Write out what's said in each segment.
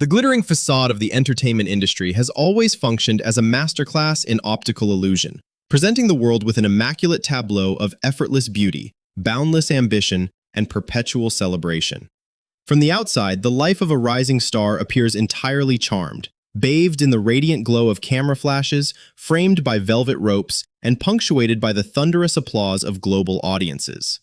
The glittering facade of the entertainment industry has always functioned as a masterclass in optical illusion, presenting the world with an immaculate tableau of effortless beauty, boundless ambition, and perpetual celebration. From the outside, the life of a rising star appears entirely charmed, bathed in the radiant glow of camera flashes, framed by velvet ropes, and punctuated by the thunderous applause of global audiences.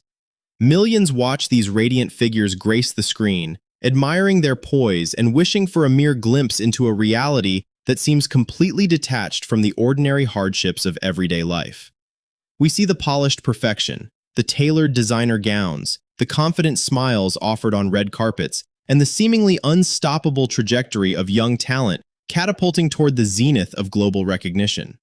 Millions watch these radiant figures grace the screen, admiring their poise and wishing for a mere glimpse into a reality that seems completely detached from the ordinary hardships of everyday life. We see the polished perfection, the tailored designer gowns, the confident smiles offered on red carpets, and the seemingly unstoppable trajectory of young talent catapulting toward the zenith of global recognition.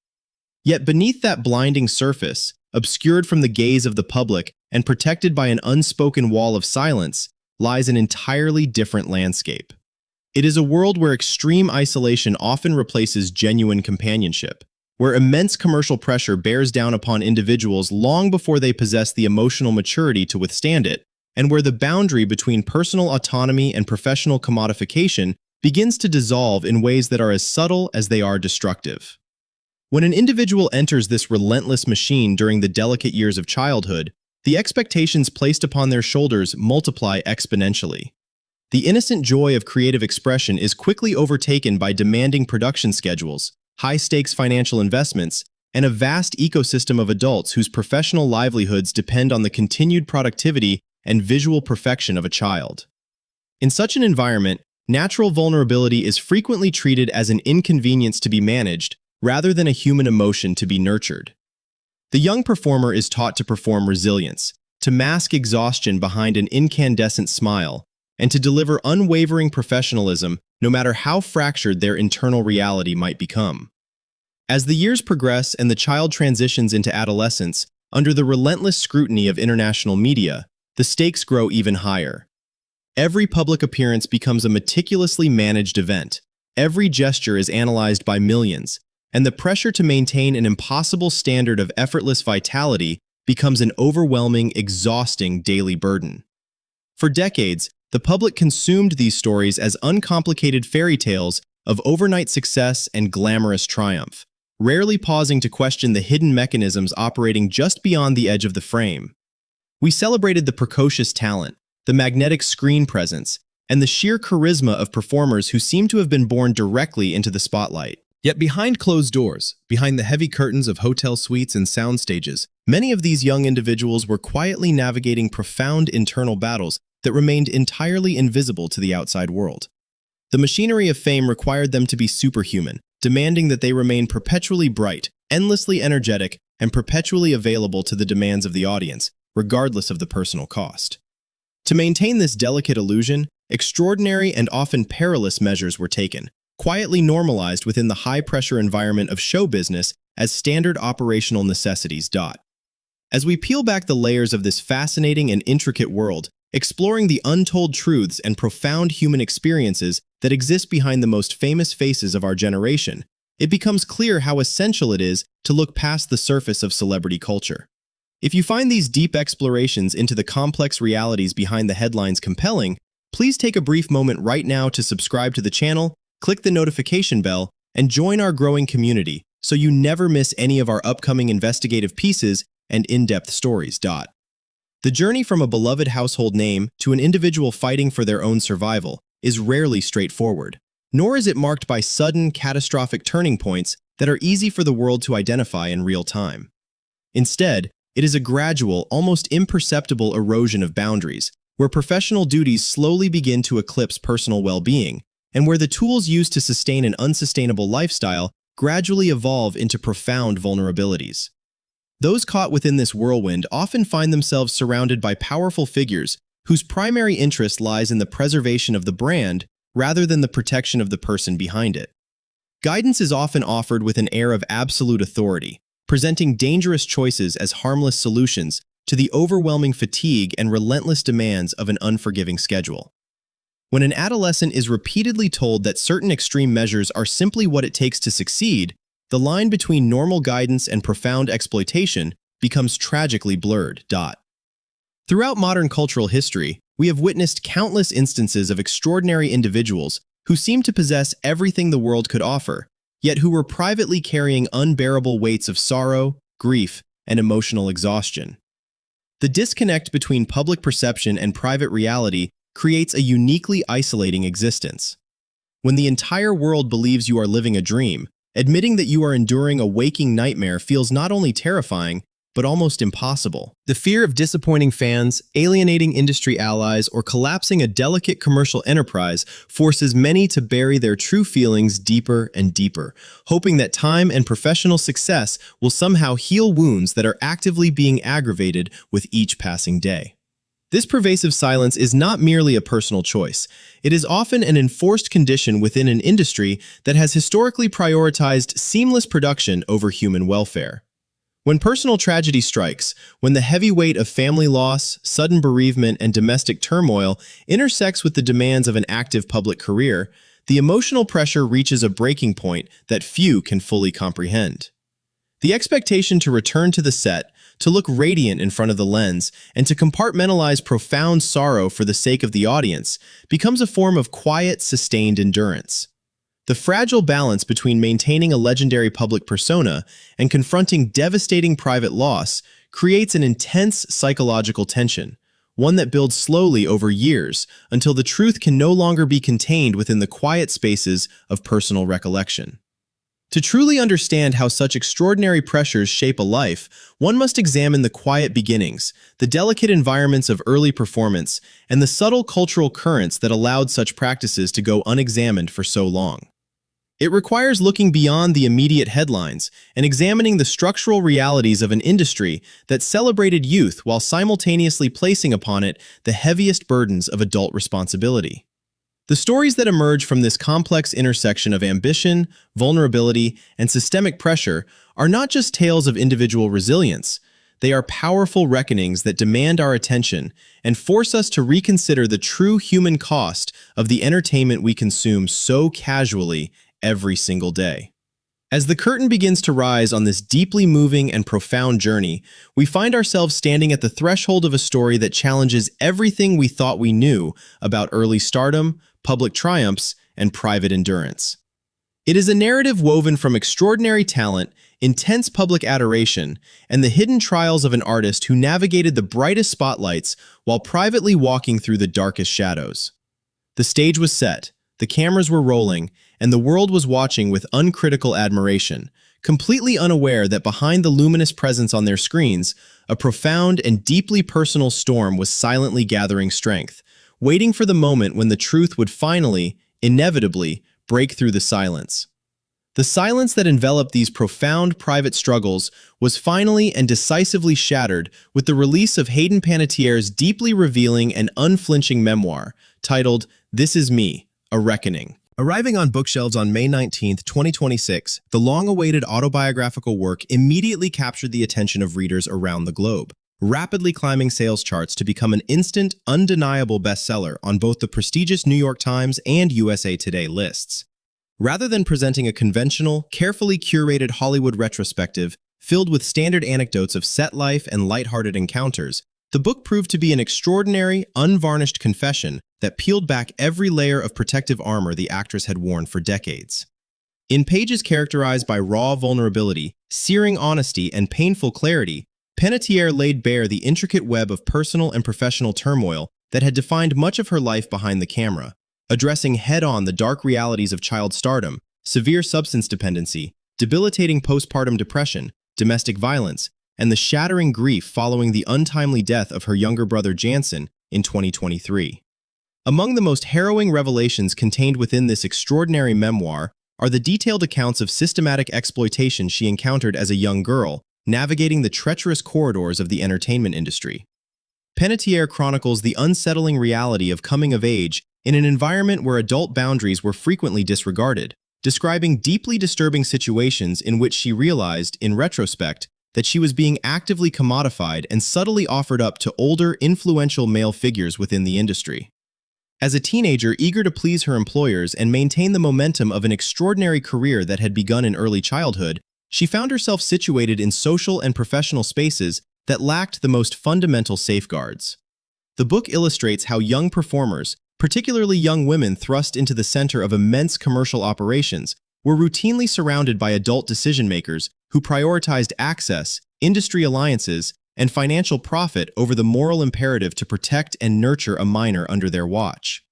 Yet beneath that blinding surface, obscured from the gaze of the public and protected by an unspoken wall of silence, lies an entirely different landscape. It is a world where extreme isolation often replaces genuine companionship, where immense commercial pressure bears down upon individuals long before they possess the emotional maturity to withstand it, and where the boundary between personal autonomy and professional commodification begins to dissolve in ways that are as subtle as they are destructive. When an individual enters this relentless machine during the delicate years of childhood, the expectations placed upon their shoulders multiply exponentially. The innocent joy of creative expression is quickly overtaken by demanding production schedules, high-stakes financial investments, and a vast ecosystem of adults whose professional livelihoods depend on the continued productivity and visual perfection of a child. In such an environment, natural vulnerability is frequently treated as an inconvenience to be managed rather than a human emotion to be nurtured. The young performer is taught to perform resilience, to mask exhaustion behind an incandescent smile, and to deliver unwavering professionalism no matter how fractured their internal reality might become. As the years progress and the child transitions into adolescence, under the relentless scrutiny of international media, the stakes grow even higher. Every public appearance becomes a meticulously managed event. Every gesture is analyzed by millions, and the pressure to maintain an impossible standard of effortless vitality becomes an overwhelming, exhausting daily burden. For decades, the public consumed these stories as uncomplicated fairy tales of overnight success and glamorous triumph, rarely pausing to question the hidden mechanisms operating just beyond the edge of the frame. We celebrated the precocious talent, the magnetic screen presence, and the sheer charisma of performers who seem to have been born directly into the spotlight. Yet behind closed doors, behind the heavy curtains of hotel suites and sound stages, many of these young individuals were quietly navigating profound internal battles that remained entirely invisible to the outside world. The machinery of fame required them to be superhuman, demanding that they remain perpetually bright, endlessly energetic, and perpetually available to the demands of the audience, regardless of the personal cost. To maintain this delicate illusion, extraordinary and often perilous measures were taken, quietly normalized within the high-pressure environment of show business as standard operational necessities. As we peel back the layers of this fascinating and intricate world, exploring the untold truths and profound human experiences that exist behind the most famous faces of our generation, it becomes clear how essential it is to look past the surface of celebrity culture. If you find these deep explorations into the complex realities behind the headlines compelling, please take a brief moment right now to subscribe to the channel, click the notification bell, and join our growing community so you never miss any of our upcoming investigative pieces and in-depth stories. The journey from a beloved household name to an individual fighting for their own survival is rarely straightforward, nor is it marked by sudden, catastrophic turning points that are easy for the world to identify in real time. Instead, it is a gradual, almost imperceptible erosion of boundaries, where professional duties slowly begin to eclipse personal well-being, and where the tools used to sustain an unsustainable lifestyle gradually evolve into profound vulnerabilities. Those caught within this whirlwind often find themselves surrounded by powerful figures whose primary interest lies in the preservation of the brand rather than the protection of the person behind it. Guidance is often offered with an air of absolute authority, presenting dangerous choices as harmless solutions to the overwhelming fatigue and relentless demands of an unforgiving schedule. When an adolescent is repeatedly told that certain extreme measures are simply what it takes to succeed, the line between normal guidance and profound exploitation becomes tragically blurred. Throughout modern cultural history, we have witnessed countless instances of extraordinary individuals who seemed to possess everything the world could offer, yet who were privately carrying unbearable weights of sorrow, grief, and emotional exhaustion. The disconnect between public perception and private reality creates a uniquely isolating existence. When the entire world believes you are living a dream, admitting that you are enduring a waking nightmare feels not only terrifying, but almost impossible. The fear of disappointing fans, alienating industry allies, or collapsing a delicate commercial enterprise forces many to bury their true feelings deeper and deeper, hoping that time and professional success will somehow heal wounds that are actively being aggravated with each passing day. This pervasive silence is not merely a personal choice. It is often an enforced condition within an industry that has historically prioritized seamless production over human welfare. When personal tragedy strikes, when the heavy weight of family loss, sudden bereavement, and domestic turmoil intersects with the demands of an active public career, the emotional pressure reaches a breaking point that few can fully comprehend. The expectation to return to the set, to look radiant in front of the lens, and to compartmentalize profound sorrow for the sake of the audience becomes a form of quiet, sustained endurance. The fragile balance between maintaining a legendary public persona and confronting devastating private loss creates an intense psychological tension, one that builds slowly over years until the truth can no longer be contained within the quiet spaces of personal recollection. To truly understand how such extraordinary pressures shape a life, one must examine the quiet beginnings, the delicate environments of early performance, and the subtle cultural currents that allowed such practices to go unexamined for so long. It requires looking beyond the immediate headlines and examining the structural realities of an industry that celebrated youth while simultaneously placing upon it the heaviest burdens of adult responsibility. The stories that emerge from this complex intersection of ambition, vulnerability, and systemic pressure are not just tales of individual resilience. They are powerful reckonings that demand our attention and force us to reconsider the true human cost of the entertainment we consume so casually every single day. As the curtain begins to rise on this deeply moving and profound journey, we find ourselves standing at the threshold of a story that challenges everything we thought we knew about early stardom, public triumphs, and private endurance. It is a narrative woven from extraordinary talent, intense public adoration, and the hidden trials of an artist who navigated the brightest spotlights while privately walking through the darkest shadows. The stage was set, the cameras were rolling, and the world was watching with uncritical admiration, completely unaware that behind the luminous presence on their screens, a profound and deeply personal storm was silently gathering strength, waiting for the moment when the truth would finally, inevitably, break through the silence. The silence that enveloped these profound private struggles was finally and decisively shattered with the release of Hayden Panettiere's deeply revealing and unflinching memoir, titled This Is Me, A Reckoning. Arriving on bookshelves on May 19, 2026, the long-awaited autobiographical work immediately captured the attention of readers around the globe, rapidly climbing sales charts to become an instant, undeniable bestseller on both the prestigious New York Times and USA Today lists. Rather than presenting a conventional, carefully curated Hollywood retrospective filled with standard anecdotes of set life and lighthearted encounters, the book proved to be an extraordinary, unvarnished confession that peeled back every layer of protective armor the actress had worn for decades. In pages characterized by raw vulnerability, searing honesty, and painful clarity, Panettiere laid bare the intricate web of personal and professional turmoil that had defined much of her life behind the camera, addressing head-on the dark realities of child stardom, severe substance dependency, debilitating postpartum depression, domestic violence, and the shattering grief following the untimely death of her younger brother Jansen in 2023. Among the most harrowing revelations contained within this extraordinary memoir are the detailed accounts of systematic exploitation she encountered as a young girl, navigating the treacherous corridors of the entertainment industry. Panettiere chronicles the unsettling reality of coming of age in an environment where adult boundaries were frequently disregarded, describing deeply disturbing situations in which she realized, in retrospect, that she was being actively commodified and subtly offered up to older, influential male figures within the industry. As a teenager eager to please her employers and maintain the momentum of an extraordinary career that had begun in early childhood, she found herself situated in social and professional spaces that lacked the most fundamental safeguards. The book illustrates how young performers, Particularly young women thrust into the center of immense commercial operations were routinely surrounded by adult decision-makers who prioritized access, industry alliances, and financial profit over the moral imperative to protect and nurture a minor under their watch.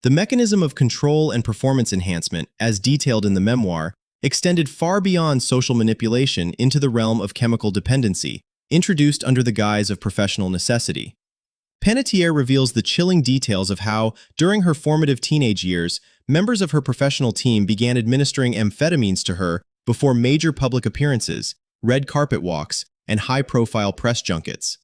The mechanism of control and performance enhancement, as detailed in the memoir, extended far beyond social manipulation into the realm of chemical dependency, introduced under the guise of professional necessity. Panettiere reveals the chilling details of how, during her formative teenage years, members of her professional team began administering amphetamines to her before major public appearances, red carpet walks, and high-profile press junkets.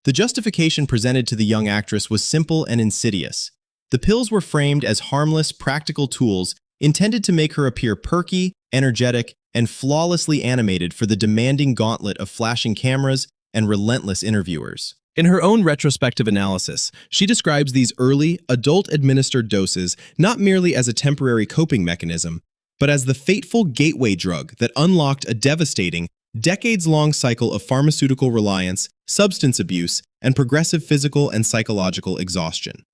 The justification presented to the young actress was simple and insidious. The pills were framed as harmless, practical tools intended to make her appear perky, energetic, and flawlessly animated for the demanding gauntlet of flashing cameras and relentless interviewers. In her own retrospective analysis, she describes these early, adult-administered doses not merely as a temporary coping mechanism, but as the fateful gateway drug that unlocked a devastating, decades-long cycle of pharmaceutical reliance, substance abuse, and progressive physical and psychological exhaustion.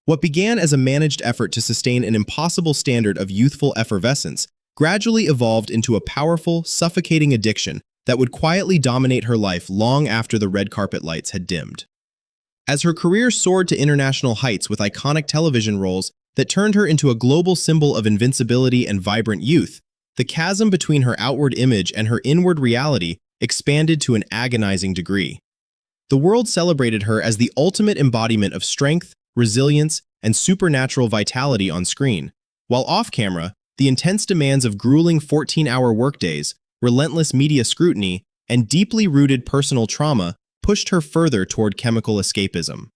What began as a managed effort to sustain an impossible standard of youthful effervescence gradually evolved into a powerful, suffocating addiction that would quietly dominate her life long after the red carpet lights had dimmed. As her career soared to international heights with iconic television roles that turned her into a global symbol of invincibility and vibrant youth, the chasm between her outward image and her inward reality expanded to an agonizing degree. The world celebrated her as the ultimate embodiment of strength, resilience, and supernatural vitality on screen, while off-camera, the intense demands of grueling 14-hour workdays, relentless media scrutiny, and deeply rooted personal trauma pushed her further toward chemical escapism.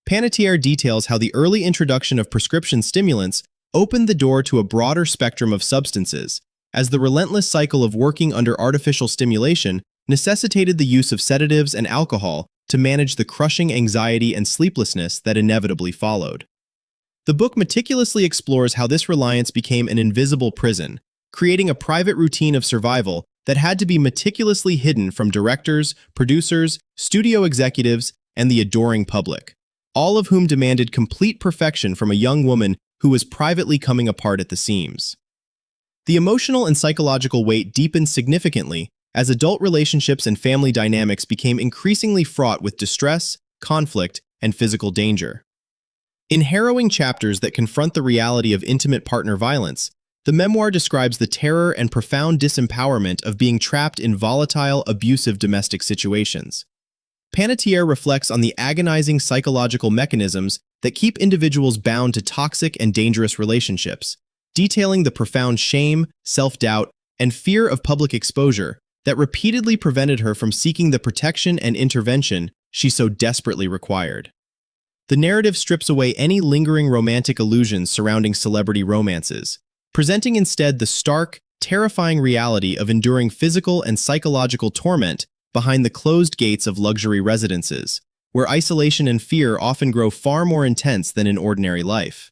Panettiere details how the early introduction of prescription stimulants opened the door to a broader spectrum of substances, as the relentless cycle of working under artificial stimulation necessitated the use of sedatives and alcohol to manage the crushing anxiety and sleeplessness that inevitably followed. The book meticulously explores how this reliance became an invisible prison, creating a private routine of survival that had to be meticulously hidden from directors, producers, studio executives, and the adoring public, all of whom demanded complete perfection from a young woman who was privately coming apart at the seams. The emotional and psychological weight deepened significantly as adult relationships and family dynamics became increasingly fraught with distress, conflict, and physical danger. In harrowing chapters that confront the reality of intimate partner violence, the memoir describes the terror and profound disempowerment of being trapped in volatile, abusive domestic situations. Panettiere reflects on the agonizing psychological mechanisms that keep individuals bound to toxic and dangerous relationships, detailing the profound shame, self-doubt, and fear of public exposure that repeatedly prevented her from seeking the protection and intervention she so desperately required. The narrative strips away any lingering romantic illusions surrounding celebrity romances, presenting instead the stark, terrifying reality of enduring physical and psychological torment behind the closed gates of luxury residences, where isolation and fear often grow far more intense than in ordinary life.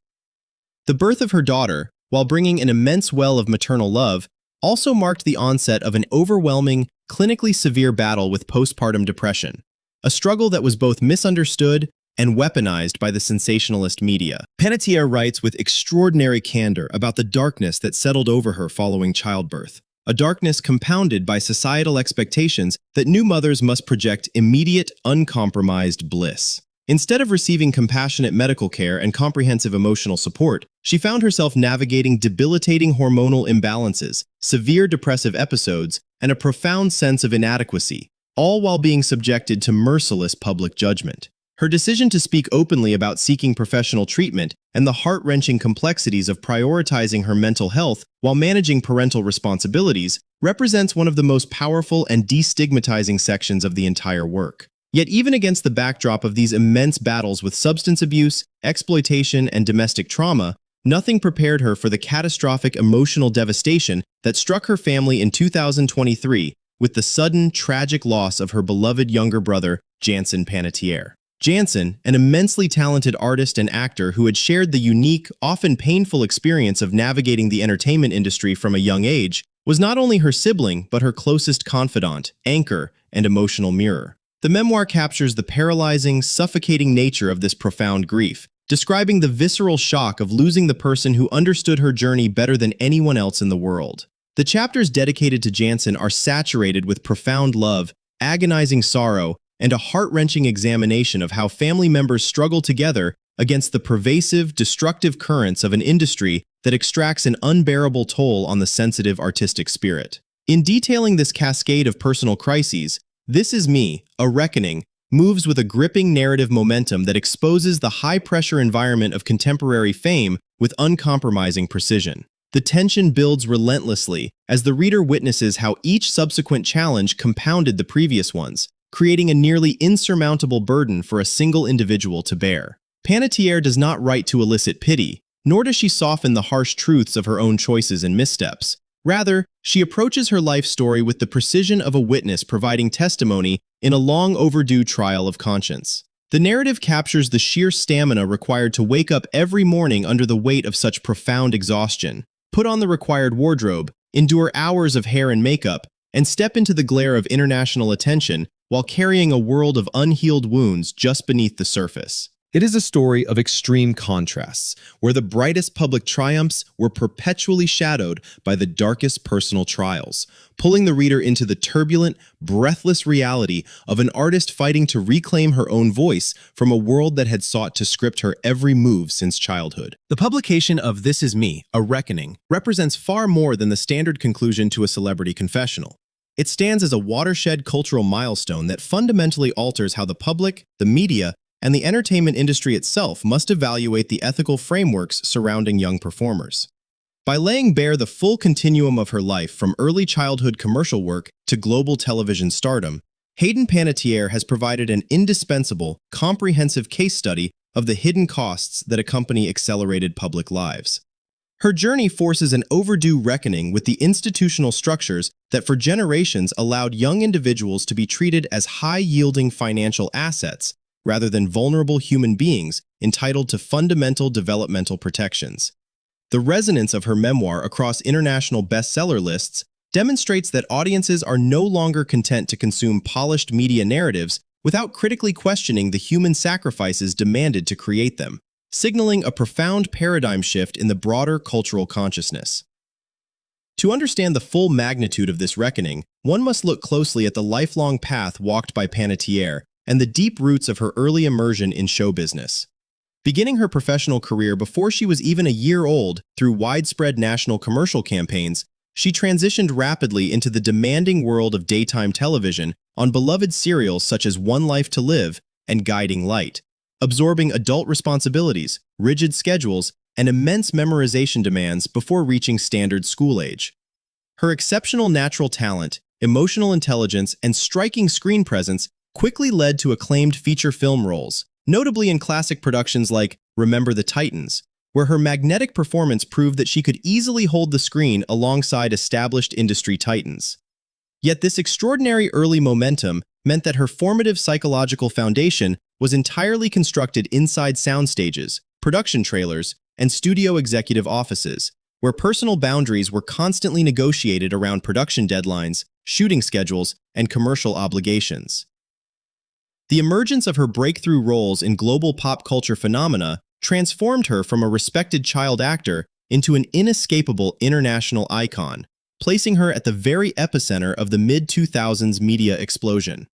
The birth of her daughter, while bringing an immense well of maternal love, also marked the onset of an overwhelming, clinically severe battle with postpartum depression, a struggle that was both misunderstood and weaponized by the sensationalist media. Panettiere writes with extraordinary candor about the darkness that settled over her following childbirth, a darkness compounded by societal expectations that new mothers must project immediate, uncompromised bliss. Instead of receiving compassionate medical care and comprehensive emotional support, she found herself navigating debilitating hormonal imbalances, severe depressive episodes, and a profound sense of inadequacy, all while being subjected to merciless public judgment. Her decision to speak openly about seeking professional treatment and the heart-wrenching complexities of prioritizing her mental health while managing parental responsibilities represents one of the most powerful and destigmatizing sections of the entire work. Yet even against the backdrop of these immense battles with substance abuse, exploitation, and domestic trauma, nothing prepared her for the catastrophic emotional devastation that struck her family in 2023 with the sudden, tragic loss of her beloved younger brother, Jansen Panettiere. Jansen, an immensely talented artist and actor who had shared the unique, often painful experience of navigating the entertainment industry from a young age, was not only her sibling but her closest confidant, anchor, and emotional mirror. The memoir captures the paralyzing, suffocating nature of this profound grief, describing the visceral shock of losing the person who understood her journey better than anyone else in the world. The chapters dedicated to Jansen are saturated with profound love, agonizing sorrow, and a heart-wrenching examination of how family members struggle together against the pervasive, destructive currents of an industry that extracts an unbearable toll on the sensitive artistic spirit. In detailing this cascade of personal crises, This Is Me, A Reckoning, moves with a gripping narrative momentum that exposes the high-pressure environment of contemporary fame with uncompromising precision. The tension builds relentlessly as the reader witnesses how each subsequent challenge compounded the previous ones, creating a nearly insurmountable burden for a single individual to bear. Panettiere does not write to elicit pity, nor does she soften the harsh truths of her own choices and missteps. Rather, she approaches her life story with the precision of a witness providing testimony in a long-overdue trial of conscience. The narrative captures the sheer stamina required to wake up every morning under the weight of such profound exhaustion, put on the required wardrobe, endure hours of hair and makeup, and step into the glare of international attention while carrying a world of unhealed wounds just beneath the surface. It is a story of extreme contrasts, where the brightest public triumphs were perpetually shadowed by the darkest personal trials, pulling the reader into the turbulent, breathless reality of an artist fighting to reclaim her own voice from a world that had sought to script her every move since childhood. The publication of This Is Me, A Reckoning, represents far more than the standard conclusion to a celebrity confessional. It stands as a watershed cultural milestone that fundamentally alters how the public, the media, and the entertainment industry itself must evaluate the ethical frameworks surrounding young performers. By laying bare the full continuum of her life from early childhood commercial work to global television stardom, Hayden Panettiere has provided an indispensable, comprehensive case study of the hidden costs that accompany accelerated public lives. Her journey forces an overdue reckoning with the institutional structures that for generations allowed young individuals to be treated as high-yielding financial assets rather than vulnerable human beings entitled to fundamental developmental protections. The resonance of her memoir across international bestseller lists demonstrates that audiences are no longer content to consume polished media narratives without critically questioning the human sacrifices demanded to create them, signaling a profound paradigm shift in the broader cultural consciousness. To understand the full magnitude of this reckoning, one must look closely at the lifelong path walked by Panettiere and the deep roots of her early immersion in show business. Beginning her professional career before she was even a year old through widespread national commercial campaigns, she transitioned rapidly into the demanding world of daytime television on beloved serials such as One Life to Live and Guiding Light, absorbing adult responsibilities, rigid schedules, and immense memorization demands before reaching standard school age. Her exceptional natural talent, emotional intelligence, and striking screen presence quickly led to acclaimed feature film roles, notably in classic productions like Remember the Titans, where her magnetic performance proved that she could easily hold the screen alongside established industry titans. Yet this extraordinary early momentum meant that her formative psychological foundation was entirely constructed inside sound stages, production trailers, and studio executive offices, where personal boundaries were constantly negotiated around production deadlines, shooting schedules, and commercial obligations. The emergence of her breakthrough roles in global pop culture phenomena transformed her from a respected child actor into an inescapable international icon, placing her at the very epicenter of the mid-2000s media explosion.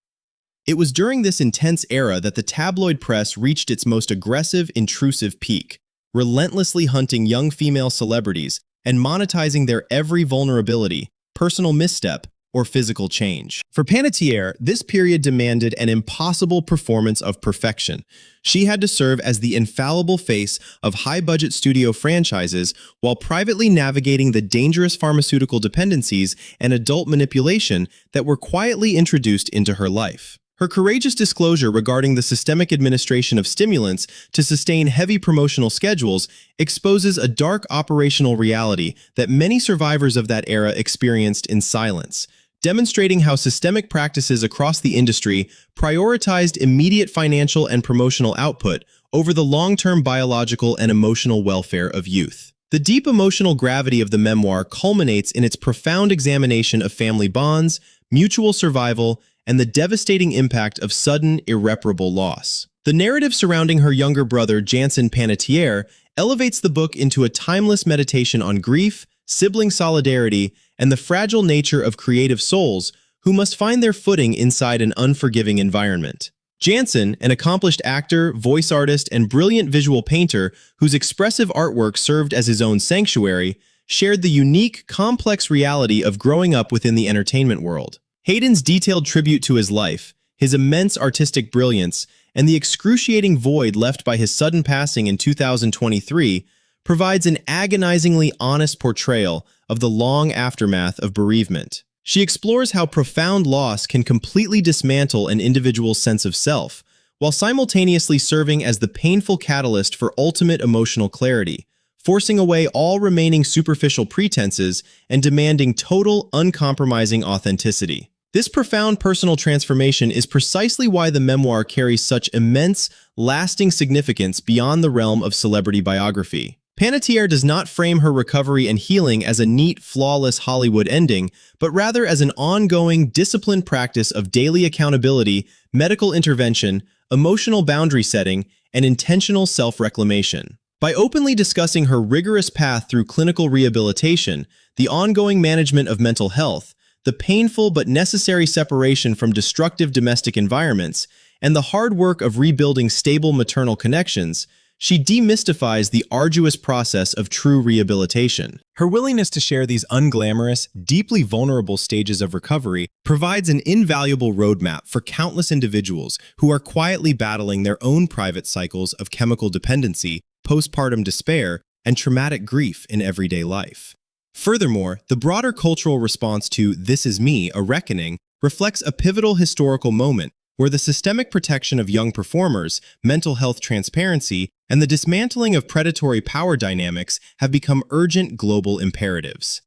It was during this intense era that the tabloid press reached its most aggressive, intrusive peak, relentlessly hunting young female celebrities and monetizing their every vulnerability, personal misstep, or physical change. For Panettiere, this period demanded an impossible performance of perfection. She had to serve as the infallible face of high-budget studio franchises while privately navigating the dangerous pharmaceutical dependencies and adult manipulation that were quietly introduced into her life. Her courageous disclosure regarding the systemic administration of stimulants to sustain heavy promotional schedules exposes a dark operational reality that many survivors of that era experienced in silence, demonstrating how systemic practices across the industry prioritized immediate financial and promotional output over the long-term biological and emotional welfare of youth. The deep emotional gravity of the memoir culminates in its profound examination of family bonds, mutual survival, and the devastating impact of sudden, irreparable loss. The narrative surrounding her younger brother, Jansen Panettiere, elevates the book into a timeless meditation on grief, sibling solidarity, and the fragile nature of creative souls who must find their footing inside an unforgiving environment. Jansen, an accomplished actor, voice artist, and brilliant visual painter whose expressive artwork served as his own sanctuary, shared the unique, complex reality of growing up within the entertainment world. Hayden's detailed tribute to his life, his immense artistic brilliance, and the excruciating void left by his sudden passing in 2023 provides an agonizingly honest portrayal of the long aftermath of bereavement. She explores how profound loss can completely dismantle an individual's sense of self, while simultaneously serving as the painful catalyst for ultimate emotional clarity, forcing away all remaining superficial pretenses and demanding total, uncompromising authenticity. This profound personal transformation is precisely why the memoir carries such immense, lasting significance beyond the realm of celebrity biography. Panettiere does not frame her recovery and healing as a neat, flawless Hollywood ending, but rather as an ongoing, disciplined practice of daily accountability, medical intervention, emotional boundary setting, and intentional self-reclamation. By openly discussing her rigorous path through clinical rehabilitation, the ongoing management of mental health, the painful but necessary separation from destructive domestic environments, and the hard work of rebuilding stable maternal connections, she demystifies the arduous process of true rehabilitation. Her willingness to share these unglamorous, deeply vulnerable stages of recovery provides an invaluable roadmap for countless individuals who are quietly battling their own private cycles of chemical dependency, postpartum despair, and traumatic grief in everyday life. Furthermore, the broader cultural response to "This Is Me, A Reckoning" reflects a pivotal historical moment where the systemic protection of young performers, mental health transparency, and the dismantling of predatory power dynamics have become urgent global imperatives.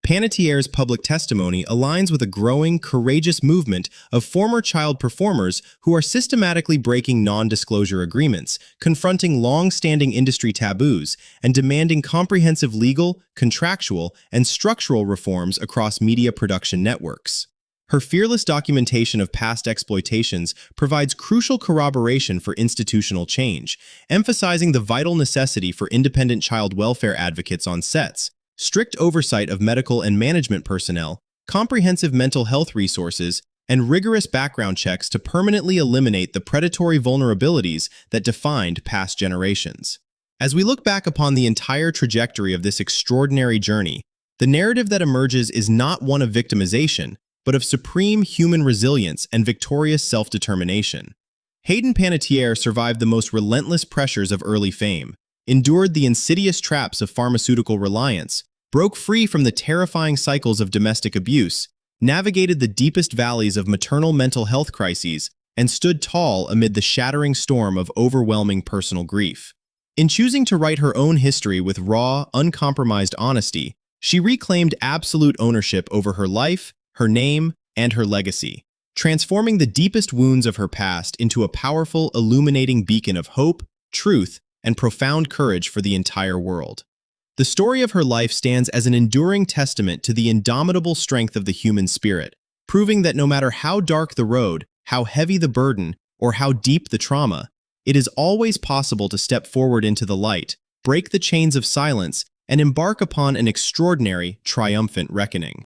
Panettiere's public testimony aligns with a growing, courageous movement of former child performers who are systematically breaking non-disclosure agreements, confronting long-standing industry taboos, and demanding comprehensive legal, contractual, and structural reforms across media production networks. Her fearless documentation of past exploitations provides crucial corroboration for institutional change, emphasizing the vital necessity for independent child welfare advocates on sets, strict oversight of medical and management personnel, comprehensive mental health resources, and rigorous background checks to permanently eliminate the predatory vulnerabilities that defined past generations. As we look back upon the entire trajectory of this extraordinary journey, the narrative that emerges is not one of victimization, but of supreme human resilience and victorious self-determination. Hayden Panettiere survived the most relentless pressures of early fame, endured the insidious traps of pharmaceutical reliance, broke free from the terrifying cycles of domestic abuse, navigated the deepest valleys of maternal mental health crises, and stood tall amid the shattering storm of overwhelming personal grief. In choosing to write her own history with raw, uncompromised honesty, she reclaimed absolute ownership over her life, her name, and her legacy, transforming the deepest wounds of her past into a powerful, illuminating beacon of hope, truth, and profound courage for the entire world. The story of her life stands as an enduring testament to the indomitable strength of the human spirit, proving that no matter how dark the road, how heavy the burden, or how deep the trauma, it is always possible to step forward into the light, break the chains of silence, and embark upon an extraordinary, triumphant reckoning.